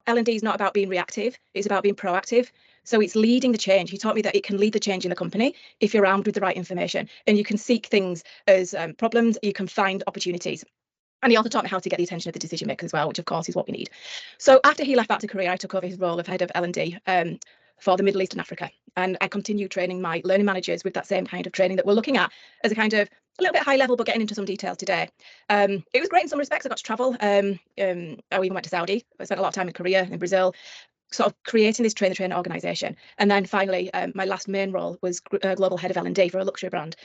L&D is not about being reactive, it's about being proactive. So it's leading the change. He taught me that it can lead the change in the company if you're armed with the right information, and you can seek things as problems, you can find opportunities. And he also taught me how to get the attention of the decision makers as well, which of course is what we need. So after he left back to Korea, I took over his role of head of L&D for the Middle East and Africa. And I continued training my learning managers with that same kind of training that we're looking at as a kind of a little bit high level, but getting into some detail today. It was great in some respects. I got to travel. I even went to Saudi. I spent a lot of time in Korea and Brazil, sort of creating this train the trainer organization. And then finally, my last main role was global head of L&D for a luxury brand.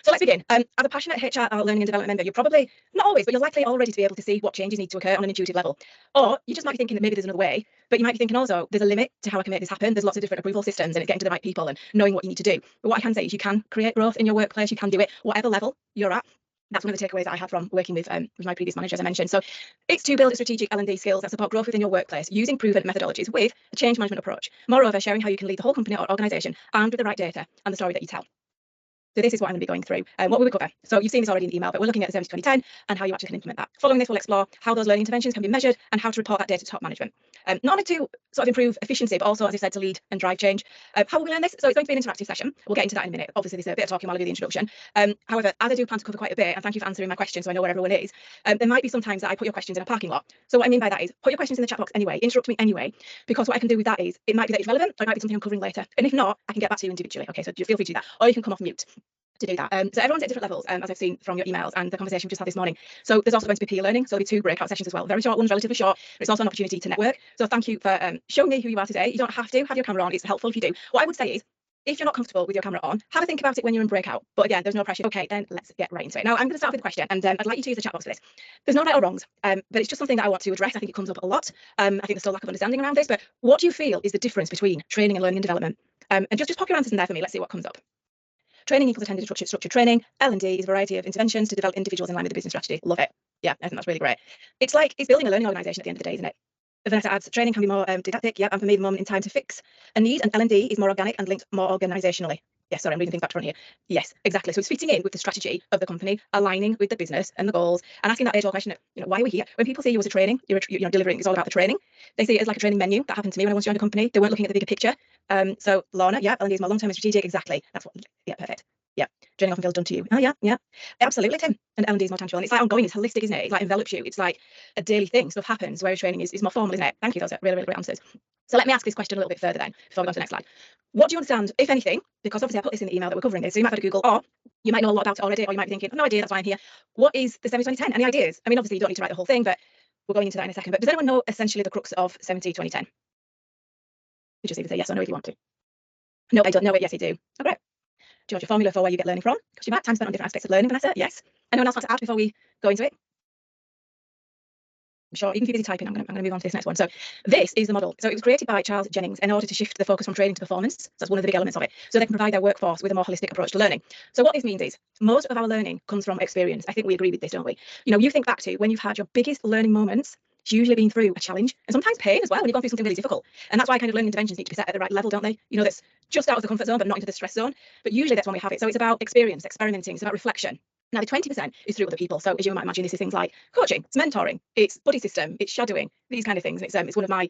So let's begin. As a passionate HR learning and development member, you're probably, not always, but you're likely already to be able to see what changes need to occur on an intuitive level. Or you just might be thinking that maybe there's another way, but you might be thinking also there's a limit to how I can make this happen. There's lots of different approval systems and it's getting to the right people and knowing what you need to do. But what I can say is you can create growth in your workplace. You can do it whatever level you're at. That's one of the takeaways that I had from working with my previous manager, as I mentioned. So it's to build strategic L&D skills that support growth within your workplace using proven methodologies with a change management approach. Moreover, sharing how you can lead the whole company or organization armed with the right data and the story that you tell. So this is what I'm going to be going through and what we will cover. So you've seen this already in the email, but we're looking at the 70-20-10 and how you actually can implement that. Following this, we'll explore how those learning interventions can be measured and how to report that data to top management. Not only to sort of improve efficiency, but also, as I said, to lead and drive change. How will we learn this? So it's going to be an interactive session. We'll get into that in a minute. Obviously, there's a bit of talking while I do the introduction. However, as I do plan to cover quite a bit, and thank you for answering my questions so I know where everyone is, there might be some times that I put your questions in a parking lot. So what I mean by that is put your questions in the chat box anyway, interrupt me anyway, because what I can do with that is it might be that it's relevant, or it might be something I'm covering later. And if not, I can get back to you individually. Okay, so feel free to do that, or you can come off mute to do that. So everyone's at different levels, as I've seen from your emails and the conversation we just had this morning. So there's also going to be peer learning. So there'll be 2 breakout sessions as well. Very short ones, relatively short, but it's also an opportunity to network. So thank you for showing me who you are today. You don't have to have your camera on. It's helpful if you do. What I would say is, if you're not comfortable with your camera on, have a think about it when you're in breakout. But again, there's no pressure. Okay, then let's get right into it. Now, I'm going to start with a question, and I'd like you to use the chat box for this. There's no right or wrongs, but it's just something that I want to address. I think it comes up a lot. I think there's still a lack of understanding around this, but what do you feel is the difference between training and learning and development? And just pop your answers in there for me. Let's see what comes up. Training equals attended structured training. L&D is a variety of interventions to develop individuals in line with the business strategy. Love it. Yeah, I think that's really great. It's building a learning organisation at the end of the day, isn't it? Vanessa adds, training can be more didactic, yeah, and for me, the moment in time to fix a need, and L&D is more organic and linked more organisationally. Yes, sorry, I'm reading things back to front here. Yes, exactly. So it's fitting in with the strategy of the company, aligning with the business and the goals, and asking that age-old question of, why are we here? When people see you as a training, you're delivering, it's all about the training. They see it as like a training menu. That happened to me when I once joined a company. They weren't looking at the bigger picture. So Lorna, yeah, L&D is more long-term and strategic. Exactly. That's what. Yeah, perfect. Yeah, training often feels done to you. Oh yeah, absolutely, Tim. And L&D is more tangible, and it's like ongoing. It's holistic, isn't it? It like envelops you. It's like a daily thing. Stuff happens. Whereas training is more formal, isn't it? Thank you. Those are really, really great answers. So let me ask this question a little bit further then, before we go on to the next slide. What do you understand, if anything? Because obviously I put this in the email that we're covering this, so you might have to Google, or you might know a lot about it already, or you might be thinking, no idea, that's why I'm here. What is the 70-20-10? Any ideas? I mean, obviously you don't need to write the whole thing, but we're going into that in a second. But does anyone know essentially the crux of 70-20-10? You just either say yes or no if you want to. No, I don't know it. Yes, I do. Oh, great. Do you want your formula for where you get learning from? Because you might have time spent on different aspects of learning, Vanessa. Yes. Anyone else want to add before we go into it? I'm sure, even if you're busy typing, I'm going to move on to this next one. So this is the model. So it was created by Charles Jennings in order to shift the focus from training to performance. So that's one of the big elements of it. So they can provide their workforce with a more holistic approach to learning. So what this means is most of our learning comes from experience. I think we agree with this, don't we? You think back to when you've had your biggest learning moments. It's usually been through a challenge and sometimes pain as well when you've gone through something really difficult. And that's why kind of learning interventions need to be set at the right level, don't they? That's just out of the comfort zone, but not into the stress zone. But usually that's when we have it. So it's about experience, experimenting, it's about reflection. Now, the 20% is through other people. So as you might imagine, this is things like coaching, it's mentoring, it's buddy system, it's shadowing, these kind of things. And it's one of my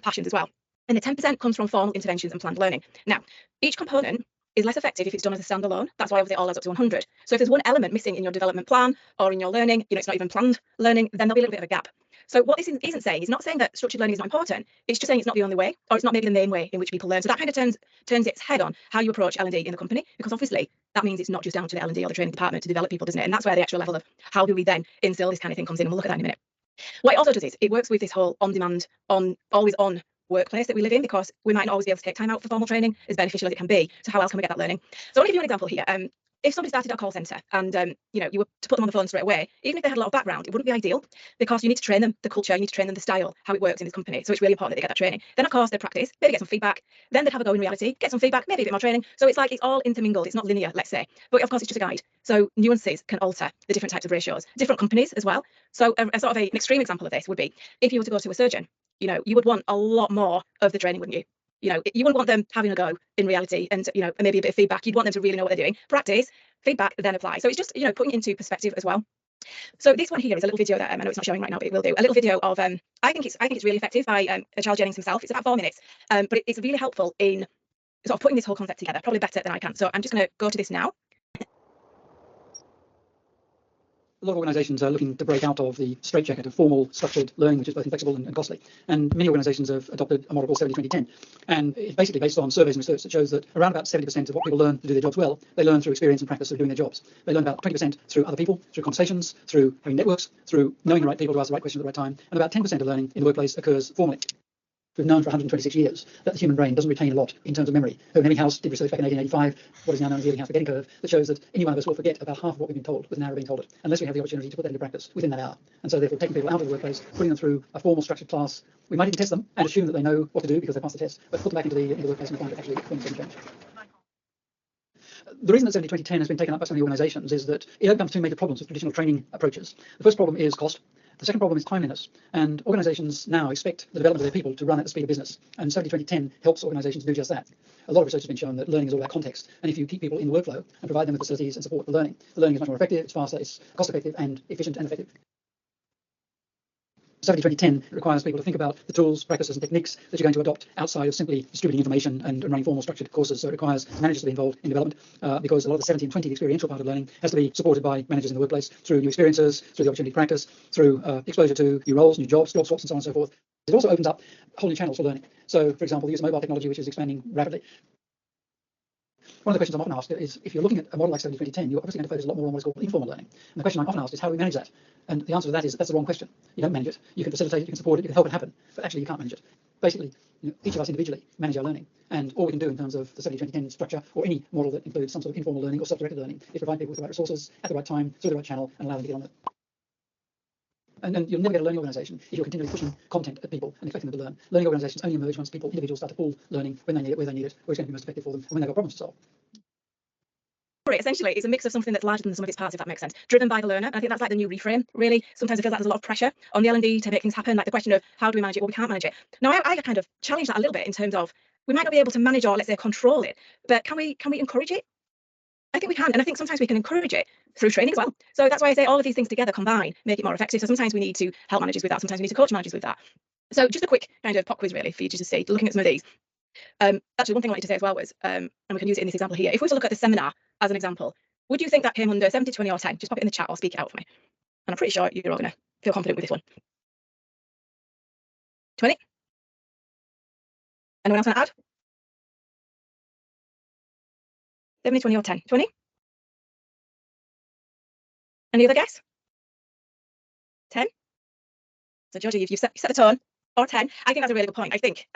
passions as well. And the 10% comes from formal interventions and planned learning. Now, each component is less effective if it's done as a standalone. That's why obviously it all adds up to 100. So if there's one element missing in your development plan or in your learning, it's not even planned learning, then there'll be a little bit of a gap. So what this isn't saying, it's not saying that structured learning is not important. It's just saying it's not the only way, or it's not maybe the main way in which people learn. So that kind of turns its head on how you approach L&D in the company, because obviously that means it's not just down to the L&D or the training department to develop people, doesn't it? And that's where the extra level of how do we then instill this kind of thing comes in, and we'll look at that in a minute. What it also does is it works with this whole on-demand, always on workplace that we live in, because we might not always be able to take time out for formal training, as beneficial as it can be. So how else can we get that learning? So I'll give you an example here. If somebody started at a call centre and you were to put them on the phone straight away, even if they had a lot of background, it wouldn't be ideal, because you need to train them the culture, you need to train them the style, how it works in this company. So it's really important that they get that training. Then of course they'd practice, maybe get some feedback, then they'd have a go in reality, get some feedback, maybe a bit more training. So it's all intermingled. It's not linear, let's say, but of course it's just a guide. So nuances can alter the different types of ratios, different companies as well. So a sort of an extreme example of this would be if you were to go to a surgeon, you would want a lot more of the training, wouldn't you? You wouldn't want them having a go in reality and maybe a bit of feedback. You'd want them to really know what they're doing. Practice, feedback, then apply. So it's just putting it into perspective as well. So this one here is a little video that I know it's not showing right now, but it will do. A little video of I think it's really effective by Charles Jennings himself. It's about 4 minutes, but it's really helpful in sort of putting this whole concept together, probably better than I can. So I'm just going to go to this now. A lot of organisations are looking to break out of the straitjacket of formal, structured learning, which is both inflexible and costly. And many organisations have adopted a model called 70-20-10. And it's basically based on surveys and research that shows that around about 70% of what people learn to do their jobs well, they learn through experience and practice of doing their jobs. They learn about 20% through other people, through conversations, through having networks, through knowing the right people to ask the right question at the right time. And about 10% of learning in the workplace occurs formally. We've known for 126 years that the human brain doesn't retain a lot in terms of memory. Ebbinghaus did research back in 1885, what is now known as the Ebbinghaus forgetting curve, that shows that any one of us will forget about half of what we've been told within an hour of being told it, unless we have the opportunity to put that into practice within that hour. And so therefore taking people out of the workplace, putting them through a formal structured class, we might even test them and assume that they know what to do because they passed the test, but put them back into the workplace and find that actually things don't change. The reason that 70-20-10 has been taken up by so many organisations is that it overcomes two major problems with traditional training approaches. The first problem is cost. The second problem is timeliness, and organisations now expect the development of their people to run at the speed of business, and 70-20-10 helps organisations do just that. A lot of research has been shown that learning is all about context, and if you keep people in the workflow and provide them with facilities and support for learning, the learning is much more effective, it's faster, it's cost effective and efficient and effective. 70-20-10 requires people to think about the tools, practices and techniques that you're going to adopt outside of simply distributing information and running formal structured courses. So it requires managers to be involved in development because a lot of the 70 and 20, the experiential part of learning, has to be supported by managers in the workplace through new experiences, through the opportunity to practice, through exposure to new roles, new jobs, job swaps and so on and so forth. It also opens up whole new channels for learning. So for example, the use of mobile technology, which is expanding rapidly. One of the questions I'm often asked is, if you're looking at a model like 70-20-10, you're obviously going to focus a lot more on what is called informal learning. And the question I'm often asked is, how do we manage that? And the answer to that is, that's the wrong question. You don't manage it. You can facilitate it, you can support it, you can help it happen, but actually you can't manage it. Basically, each of us individually manage our learning, and all we can do in terms of the 70-20-10 structure, or any model that includes some sort of informal learning or self-directed learning, is provide people with the right resources at the right time, through the right channel, and allow them to get on it. And then you'll never get a learning organisation if you're continually pushing content at people and expecting them to learn. Learning organisations only emerge once individuals start to pull learning when they need it, where they need it, where it's going to be most effective for them, and when they've got problems to solve. Essentially, it's a mix of something that's larger than the sum of its parts, if that makes sense, driven by the learner. I think that's like the new reframe, really. Sometimes I feel like there's a lot of pressure on the L&D to make things happen, like the question of how do we manage it? Well, we can't manage it. Now, I kind of challenge that a little bit in terms of, we might not be able to manage or, let's say, control it, but can we encourage it? I think we can, and I think sometimes we can encourage it through training as well. So that's why I say all of these things together combine, make it more effective. So sometimes we need to help managers with that, sometimes we need to coach managers with that. So just a quick kind of pop quiz, really, for you to see, looking at some of these. Actually, one thing I wanted to say as well was, and we can use it in this example here, if we were to look at the seminar as an example, would you think that came under 70, 20 or 10? Just pop it in the chat or speak it out for me. And I'm pretty sure you're all going to feel confident with this one. 20? Anyone else want to add? 70, 20 or 10? 20? Any other guess? 10? So Georgia, you've set the tone. Or 10. I think that's a really good point. I think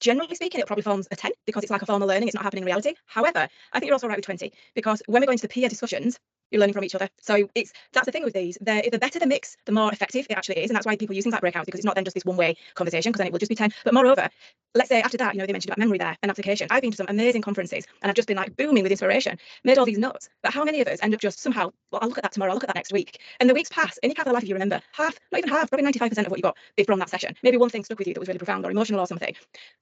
generally speaking, it probably forms a 10 because it's like a formal learning. It's not happening in reality. However, I think you're also right with 20 because when we're going to the peer discussions, you're learning from each other. So that's the thing with these. The better the mix, the more effective it actually is. And that's why people use things like breakouts, because it's not then just this one-way conversation, because then it will just be 10. But moreover, let's say after that, they mentioned about memory there and application. I've been to some amazing conferences and I've just been like booming with inspiration, made all these notes. But how many of us end up just somehow, well, I'll look at that tomorrow, I'll look at that next week. And the weeks pass, and you have the life of you remember half, not even half, probably 95% of what you got from that session. Maybe one thing stuck with you that was really profound or emotional or something.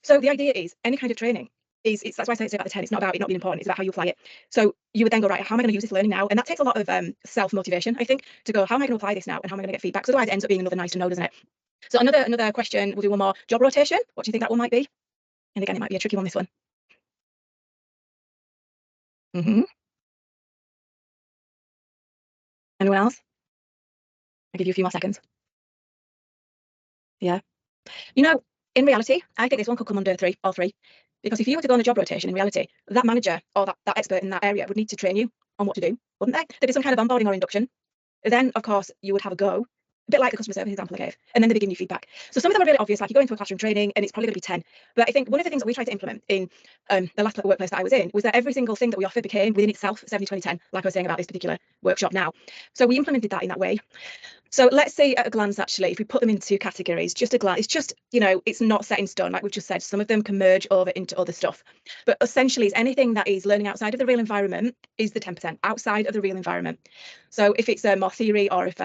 So the idea is any kind of training that's why I say about the 10. It's not about it not being important. It's about how you apply it. So you would then go, right, how am I going to use this learning now? And that takes a lot of self-motivation, I think, to go, how am I going to apply this now? And how am I going to get feedback? So otherwise it ends up being another nice to know, doesn't it? So another question, we'll do one more. Job rotation. What do you think that one might be? And again, it might be a tricky one, this one. Anyone else? I'll give you a few more seconds. Yeah. In reality, I think this one could come under all three. Because if you were to go on a job rotation, in reality, that manager or that expert in that area would need to train you on what to do, wouldn't they? There'd be some kind of onboarding or induction. Then, of course, you would have a go, a bit like the customer service example I gave, and then they'd be giving you feedback. So some of them are really obvious, like you go into a classroom training and it's probably going to be 10. But I think one of the things that we tried to implement in the last workplace that I was in was that every single thing that we offered became within itself 70, 20, 10, like I was saying about this particular workshop now. So we implemented that in that way. So let's say at a glance, actually, if we put them into categories, just a glance, it's just, it's not set in stone. Like we've just said, some of them can merge over into other stuff. But essentially, it's anything that is learning outside of the real environment is the 10% outside of the real environment. So if it's more theory or if,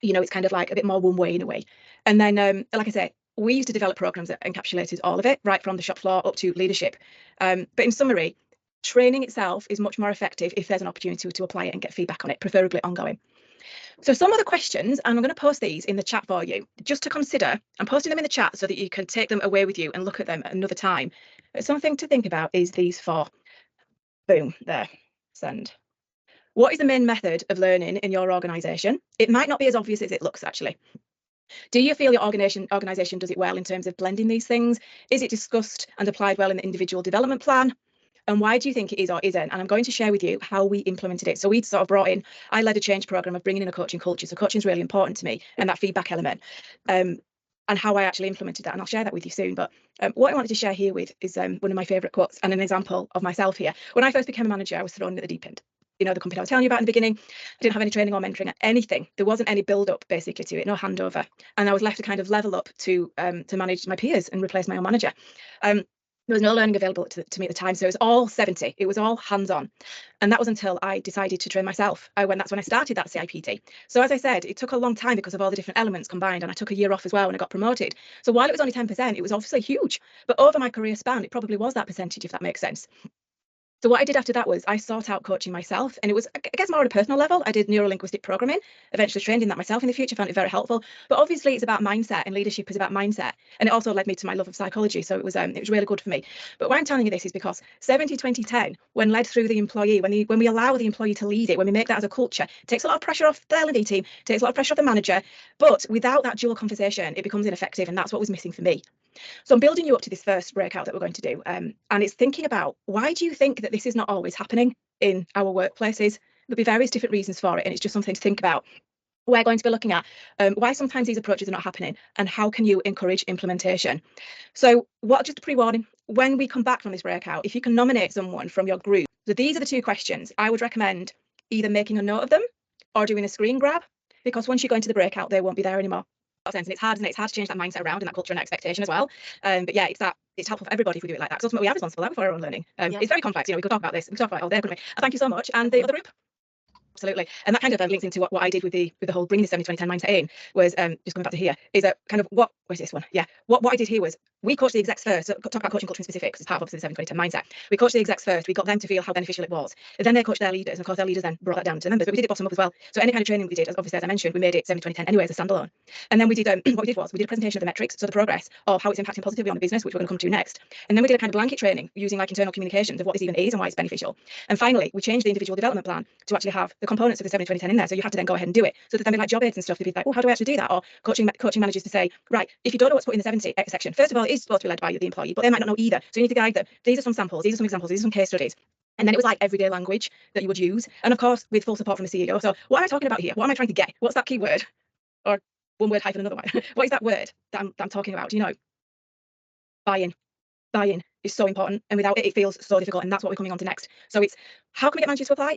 it's kind of like a bit more one way in a way. And then, like I said, we used to develop programs that encapsulated all of it, right from the shop floor up to leadership. But in summary, training itself is much more effective if there's an opportunity to apply it and get feedback on it, preferably ongoing. So some of the questions, and I'm going to post these in the chat for you, just to consider. I'm posting them in the chat so that you can take them away with you and look at them at another time. But something to think about is these four. Boom, there, send. What is the main method of learning in your organisation? It might not be as obvious as it looks, actually. Do you feel your organisation does it well in terms of blending these things? Is it discussed and applied well in the individual development plan? And why do you think it is or isn't? And I'm going to share with you how we implemented it. So we sort of brought in, I led a change program of bringing in a coaching culture. So coaching is really important to me, and that feedback element, and how I actually implemented that. And I'll share that with you soon. But what I wanted to share here with is one of my favourite quotes and an example of myself here. When I first became a manager, I was thrown at the deep end. You know, the company I was telling you about in the beginning, I didn't have any training or mentoring, anything. There wasn't any build up basically to it, no handover. And I was left to kind of level up to manage my peers and replace my own manager. There was no learning available to me at the time. So it was all 70. It was all hands-on. And that was until I decided to train myself. That's when I started that CIPT. So as I said, it took a long time because of all the different elements combined. And I took a year off as well when I got promoted. So while it was only 10%, it was obviously huge. But over my career span, it probably was that percentage, if that makes sense. So what I did after that was I sought out coaching myself, and it was, I guess, more on a personal level. I did neuro-linguistic programming, eventually trained in that myself in the future, found it very helpful. But obviously it's about mindset, and leadership is about mindset. And it also led me to my love of psychology. So it was really good for me. But why I'm telling you this is because 70-20-10, when led through the employee, when we allow the employee to lead it, when we make that as a culture, it takes a lot of pressure off the L&D team, takes a lot of pressure off the manager. But without that dual conversation, it becomes ineffective. And that's what was missing for me. So I'm building you up to this first breakout that we're going to do. And it's thinking about, why do you think that this is not always happening in our workplaces? There'll be various different reasons for it. And it's just something to think about. We're going to be looking at why sometimes these approaches are not happening and how can you encourage implementation. So just a pre-warning, when we come back from this breakout, if you can nominate someone from your group. So these are the two questions. I would recommend either making a note of them or doing a screen grab, because once you go into the breakout, they won't be there anymore. Sense, and it's hard, isn't it? It's hard to change that mindset around and that culture and expectation as well. But yeah, it's helpful for everybody if we do it like that. Because ultimately we are responsible for our own learning. It's very complex. You know, we could talk about this. We could talk about it all day, couldn't we? Thank you so much. And the other group. Absolutely. And that kind of links into what I did with the whole bringing the 70-20-10 mindset in was just coming back to here is a kind of where's this one? Yeah. What I did here was we coached the execs first. So talk about coaching culture in specifics as part of obviously the 70-20-10 mindset. We coached the execs first. We got them to feel how beneficial it was. And then they coached their leaders. And of course, their leaders then brought that down to the members. But we did it bottom up as well. So any kind of training we did, obviously, as I mentioned, we made it 70-20-10 anyway as a standalone. And then we did what we did was we did a presentation of the metrics, so the progress of how it's impacting positively on the business, which we're going to come to next. And then we did a kind of blanket training using like internal communications of what this even is and why it's beneficial. And finally, we changed the individual development plan to actually have the components of the 70-20-10 in there. So you have to then go ahead and do it. So there'd then be like job aids and stuff. They'd be like, oh, how do I actually do that? Or coaching managers to say, right, if you don't know what's put in the 70 section, first of all, it is supposed to be led by the employee, but they might not know either. So you need to guide them. These are some samples. These are some examples. These are some case studies. And then it was like everyday language that you would use. And of course, with full support from the CEO. So what am I talking about here? What am I trying to get? What's that key word? Or one word hyphen another one. What is that word that I'm talking about? Do you know? Buy-in. Buy-in is so important. And without it, it feels so difficult. And that's what we're coming on to next. So it's how can we get managers to apply?